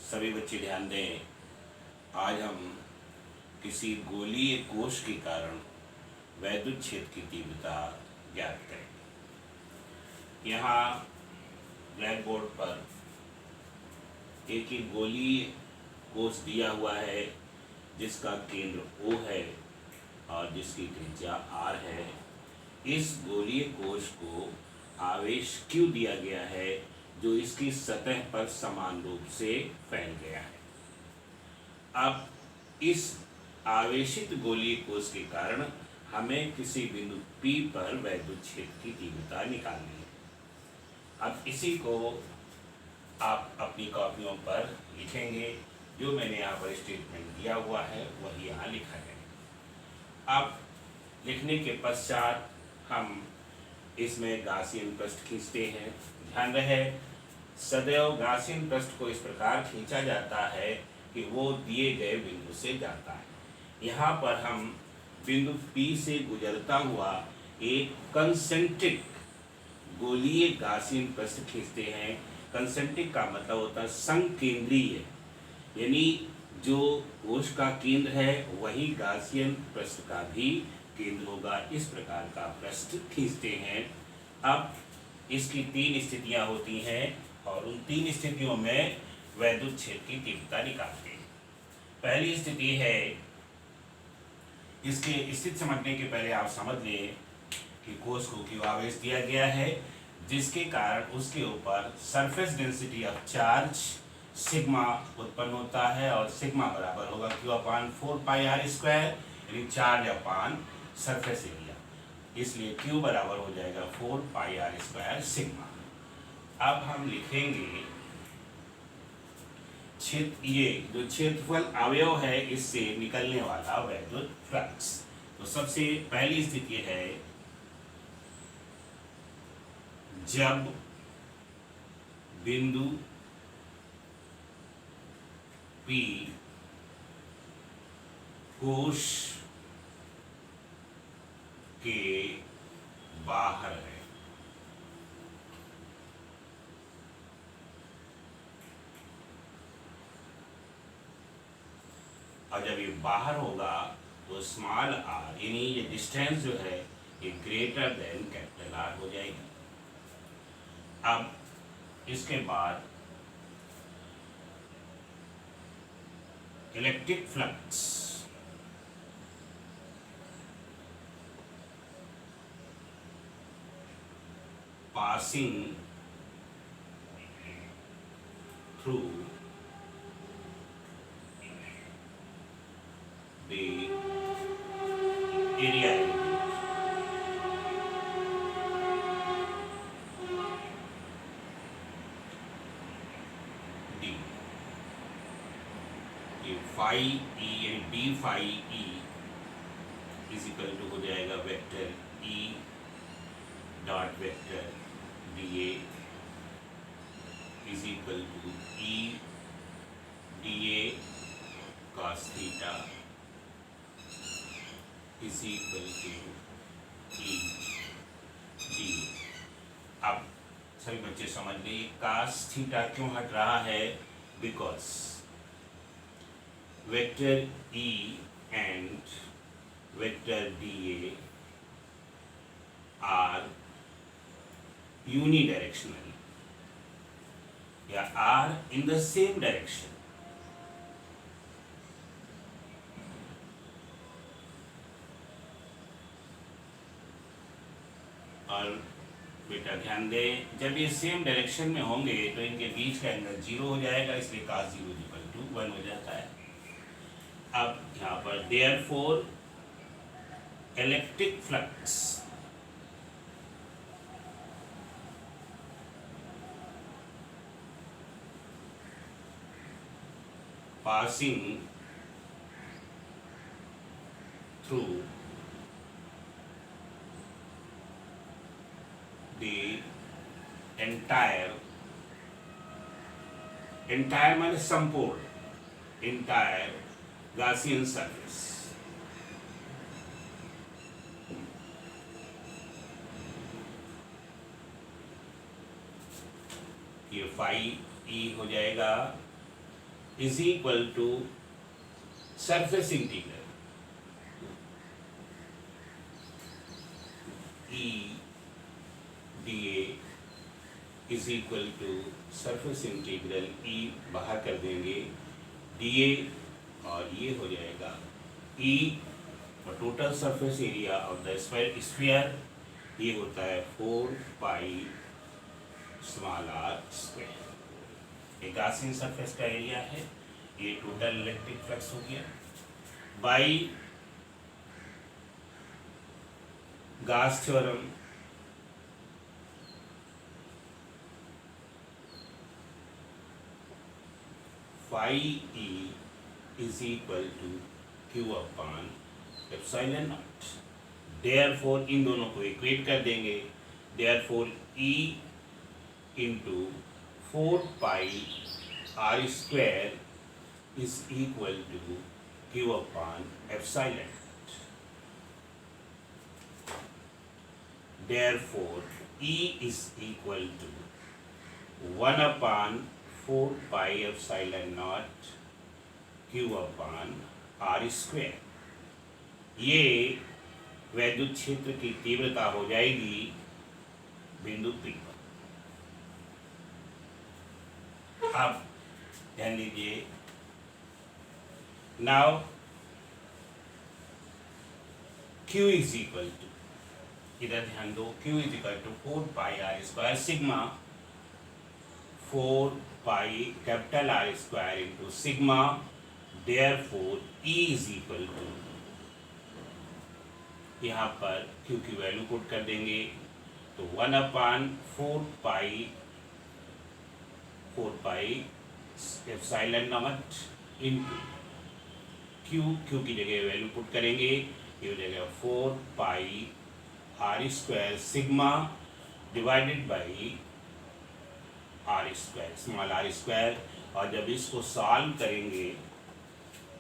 सभी बच्चे ध्यान दें। आज हम किसी गोलीय कोश के कारण वैद्युत क्षेत्र की तीव्रता ज्ञात करें। यहाँ ब्लैक बोर्ड पर एक गोलीय कोश दिया हुआ है जिसका केंद्र O है और जिसकी त्रिज्या R है। इस गोलीय कोश को आवेश Q दिया गया है जो इसकी सतह पर समान रूप से फैल गया है। अब इस आवेशित गोलीय कोश के कारण हमें किसी बिंदु P पर वैद्युत क्षेत्र की तीव्रता निकालनी है। अब इसी को आप अपनी कॉपियों पर लिखेंगे। जो मैंने यहाँ पर स्टेटमेंट दिया हुआ है वही यहाँ लिखा है। अब लिखने के पश्चात हम इसमें गासियन पृष्ठ खींचते हैं। ध्यान रहे, सदैव गासियन पृष्ठ को इस प्रकार खींचा जाता है कि वो दिए गए बिंदु से जाता है। यहाँ पर हम बिंदु P से गुजरता हुआ एक कंसेंट्रिक गोलीय गासियन पृष्ठ खींचते हैं। कंसेंट्रिक का मतलब होता है संकेंद्रीय, यानी जो कोश का केंद्र है वही गासियन पृष्ठ का भी केंद्र होगा। इस प्रकार का पृष्ठ खींचते हैं। अब इसकी 3 स्थितियां होती हैं और उन 3 स्थितियों में वैद्युत क्षेत्र की तीव्रता निकालते हैं। पहली स्थिति है, इसके स्थिति समझने के पहले आप समझ लें कि कोश को Q आवेश दिया गया है जिसके कारण उसके ऊपर surface density of charge sigma उत्पन्न होता है और सिग्मा बराबर होगा Q/4πr², यानी चार्ज अपान सरफेस एरिया। इसलिए Q बराबर हो जाएगा 4πr² सिग्मा। अब हम लिखेंगे ये जो क्षेत्रफल अवयव है इससे निकलने वाला वैद्युत फ्लक्स। तो सबसे पहली स्थिति है जब बिंदु P कोश के बाहर है। और जब ये बाहर होगा तो स्मॉल r यानी ये डिस्टेंस जो है ये ग्रेटर देन कैपिटल R हो जाएगी। अब इसके बाद electric flux passing through the area element D, ये phi E यानी D phi E is equal to हो जाएगा vector E dot vector dA is equal to E dA cos theta is equal to E D. अब सभी बच्चे समझ गए cos theta क्यों हट रहा है, because vector E and vector dA are unidirectional या are in the same direction. और बेटा ध्यान दें, जब ये सेम डायरेक्शन में होंगे तो इनके बीच का एंगल 0 हो जाएगा, इसलिए cos 0 = 1 हो जाता है। अब यहाँ पर therefore electric flux passing through the entire माने संपूर्ण entire Gaussian surface ये phi E हो जाएगा is equal to surface integral E D A is equal to surface integral E बाहर कर देंगे डी ए और ये हो जाएगा ई और total surface area of the sphere ये होता है 4 पाई स्मॉल आर स्क्वायर। ये गॉसियन सरफेस का एरिया है, ये टोटल इलेक्ट्रिक फ्लक्स हो गया by Gauss theorem phi E is equal to Q upon epsilon naught. Therefore इन दोनों को इक्वेट कर देंगे, therefore E into 4 pi are square is equal to Q upon epsilon. Therefore E is equal to 1 upon 4 pi epsilon naught Q upon R square. ये वैद्युत क्षेत्र की तीव्रता हो जाएगी बिंदु P पर। अब ध्यान दीजिए, now Q is equal to, इधर ध्यान दो, Q is equal to 4 pi are square sigma 4 pi capital R square into sigma. Therefore E is equal to, यहाँ पर Q की वैल्यू पुट कर देंगे तो 1 upon 4 pi epsilon naught into Q की जगह वैल्यू पुट करेंगे, ये हो जाएगा 4 pi are square sigma divided by r square small are square. और जब इसको सॉल्व करेंगे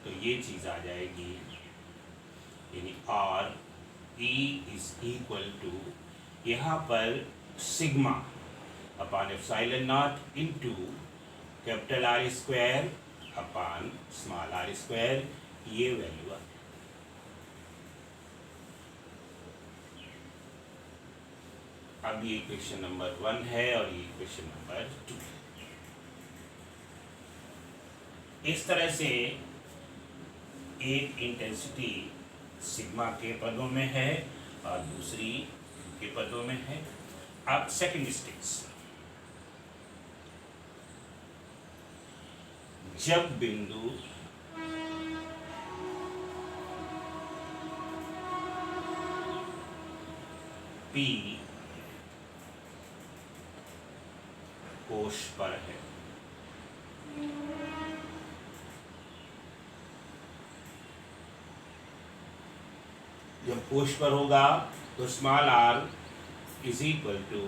तो ये चीज़ आ जाएगी, यानी R E is equal to, यहाँ पर sigma upon epsilon naught into capital R square upon small are square, ये वैल्यू आ। अब ये इक्वेशन नंबर 1 है और ये इक्वेशन नंबर 2। इस तरह से एक इंटेंसिटी सिग्मा के पदों में है और दूसरी के पदों में है। अब सेकंड स्टेज, जब बिंदु P कोश पर है, जब कोश पर होगा तो small R is equal to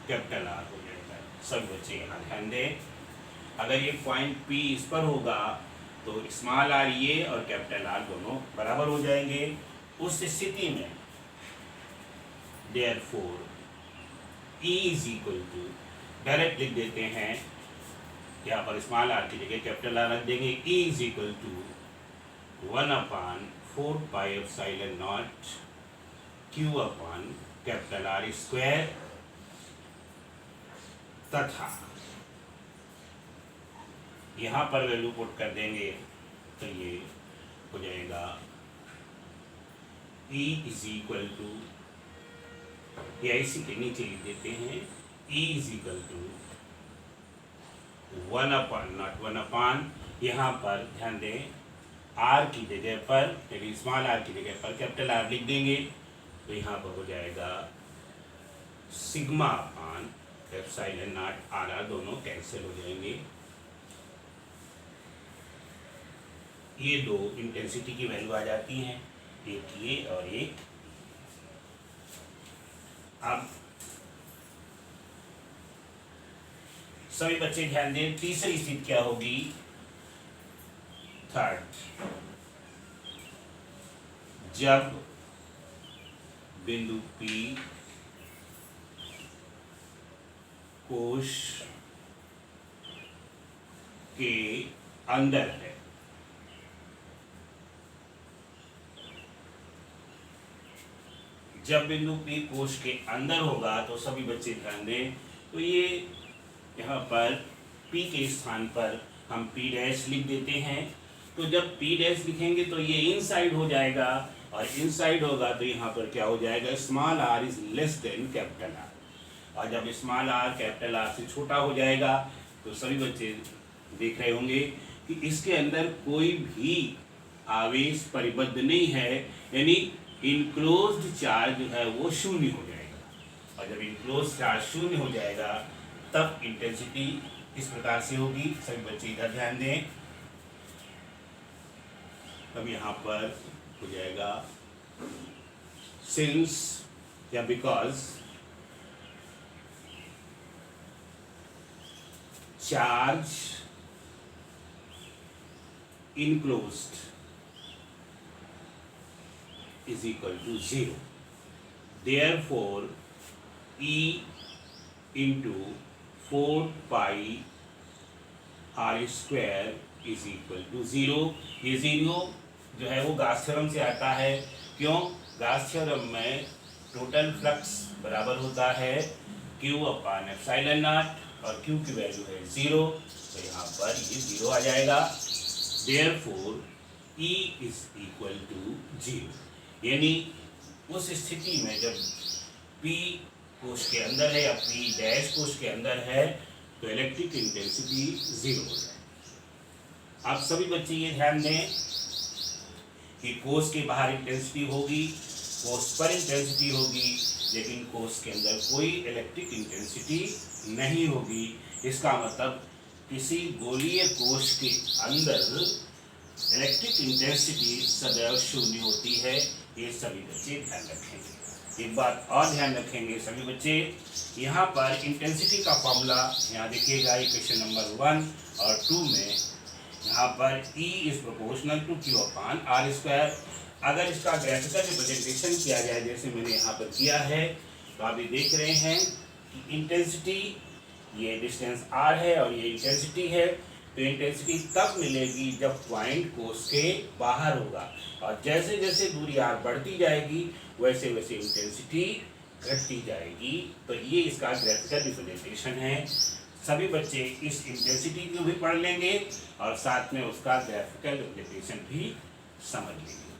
capital R हो जाएगा। सब बच्चे यहाँ ध्यान दें, अगर ये पॉइंट P इस पर होगा तो स्मॉल आर ये और कैपिटल आर दोनों बराबर हो जाएंगे। उस स्थिति में therefore E is equal to, direct लिख देते हैं, यहाँ पर स्मॉल आर की जगह कैपिटल आर रख देंगे, E is equal to 1 upon 4 pi epsilon naught Q upon capital R square, तथा यहाँ पर वैल्यू पुट कर देंगे तो ये हो जाएगा E इज इक्वल टू, या इसी के नीचे लिख देते हैं E is equal to 1 upon naught 1 upon, यहाँ पर ध्यान दें R की जगह पर, यानी स्मॉल r की जगह पर कैपिटल R लिख देंगे तो यहाँ पर हो जाएगा sigma upon epsilon naught R दोनों कैंसिल हो जाएंगे। ये दो इंटेंसिटी की वैल्यू आ जाती हैं, एक ये और एक। अब सभी बच्चे ध्यान दें, तीसरी स्थिति क्या होगी, थर्ड, जब बिंदु P कोश के अंदर है। जब बिंदु P कोश के अंदर होगा तो सभी बच्चे ध्यान दें, तो ये यहाँ पर P के स्थान पर हम P डैश लिख देते हैं। तो जब P डैश लिखेंगे तो ये इनसाइड हो जाएगा, और इनसाइड होगा तो यहाँ पर क्या हो जाएगा, small r is less than capital R। और जब स्मॉल r कैपिटल R से छोटा हो जाएगा तो सभी बच्चे देख रहे होंगे कि इसके अंदर कोई भी आवेश परिबद्ध नहीं है, यानी इनक्लोज्ड चार्ज जो है वो शून्य हो जाएगा। और जब इनक्लोज्ड चार्ज शून्य हो जाएगा तब इंटेंसिटी इस प्रकार से होगी। सभी बच्चे इधर ध्यान दें। अब यहाँ पर हो जाएगा सिंस या because charge enclosed is equal to 0. Therefore, E into 4 pi r square is equal to 0. ये 0 जो है वो गाउस थ्योरम से आता है। क्यों? गाउस थ्योरम में टोटल फ्लक्स बराबर होता है Q अपान एप्सिलॉन नॉट, और Q की वैल्यू है 0, तो यहाँ पर ये 0 आ जाएगा। Therefore, E is equal to 0। यानी उस स्थिति में जब P कोश के अंदर है या P डैश कोश के अंदर है तो इलेक्ट्रिक इंटेंसिटी 0 हो जाए। आप सभी बच्चे ये ध्यान दें कि कोश के बाहर इंटेंसिटी होगी, कोश पर इंटेंसिटी होगी, लेकिन कोश के अंदर कोई इलेक्ट्रिक इंटेंसिटी नहीं होगी। इसका मतलब किसी गोलीय कोश के अंदर इलेक्ट्रिक इंटेंसिटी सदैव शून्य होती है। ये सभी बच्चे ध्यान रखेंगे। एक बात और ध्यान रखेंगे सभी बच्चे, यहाँ पर इंटेंसिटी का फॉर्मूला यहाँ देखिएगा इक्वेशन नंबर 1 और 2 में, यहाँ पर E is proportional to Q upon R square. अगर इसका ग्राफिकल रिप्रेजेंटेशन किया जाए जैसे मैंने यहाँ पर किया है, तो आप ये देख रहे हैं कि इंटेंसिटी ये डिस्टेंस R है और ये इंटेंसिटी है। तो इंटेंसिटी तब मिलेगी जब पॉइंट कोश के बाहर होगा, और जैसे जैसे दूरी R बढ़ती जाएगी वैसे वैसे इंटेंसिटी घटती जाएगी। तो ये इसका ग्राफिकल रिप्रेजेंटेशन है। सभी बच्चे इस इंटेंसिटी को भी पढ़ लेंगे और साथ में उसका ग्राफिकल रिप्रेजेंटेशन भी समझ लेंगे।